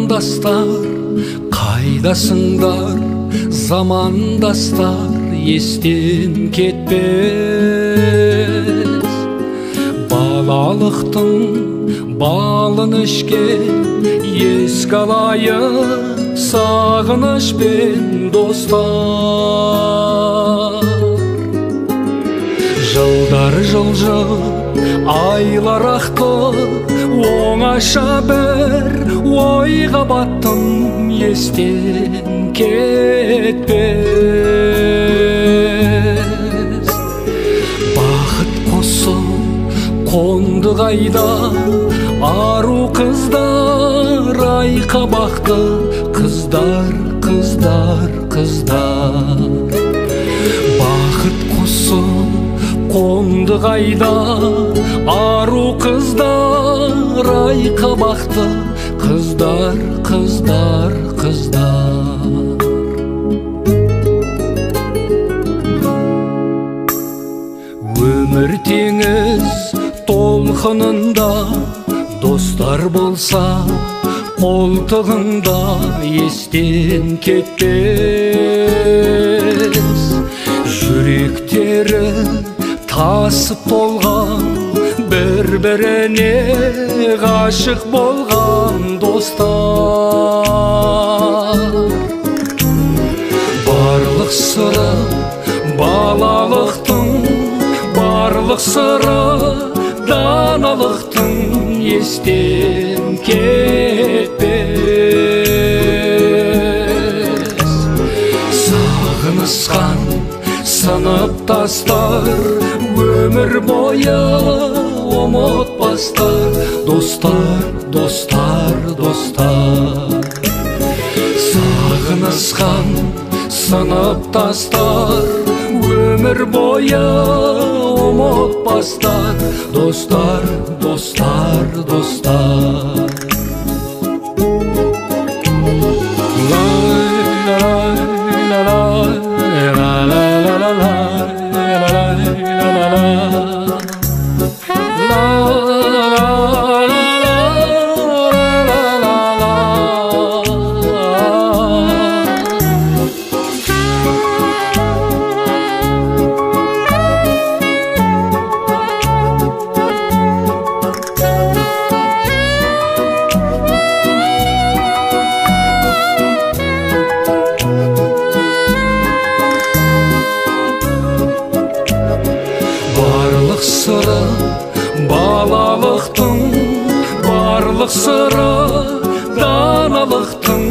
Замандастар, қайдасыңдар? Замандастар естен кетпес. Балалықтың балын ішкен еске алайық сағынышпен достар. Жылдар жылжып айлар ақты, оңаша бір ойға баттым, естен кетпес. Бақыт құсы қонды қайда, ару қыздар, айқабақты қыздар, қыздар, қыздар. Бақыт құсы қонды қайда, ару қыздар, айқабақты қыздар, қыздар, қыздар. Өмір теңіз толқынында достар болса, қолтығында естен кетпес. Жүректері тасып толған, бір-біріне ғашық болған достар. Барлық сыры балалықтың, барлық сыры даналықтың естен кетпес. Сағынысқан сыныптастар, өмір бойы ұмытпастар. Достар, достар, достар. Сағынысқан сыныптастар, өмір бойы ұмытпастар. Достар, достар, достар. Барлық сыры балалықтың, барлық сыры даналықтың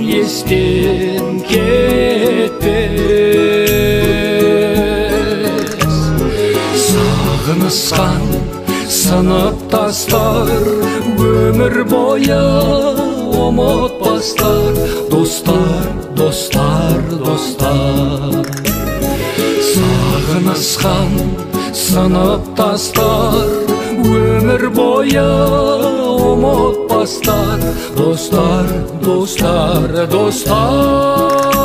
естен кетпес. Сағынысқан сыныптастар, өмір бойы ұмытпастар. Достар, достар, достар. Сағынысқан сыныптастар, өмір бойы ұмытпастар. Достар, достар, достар.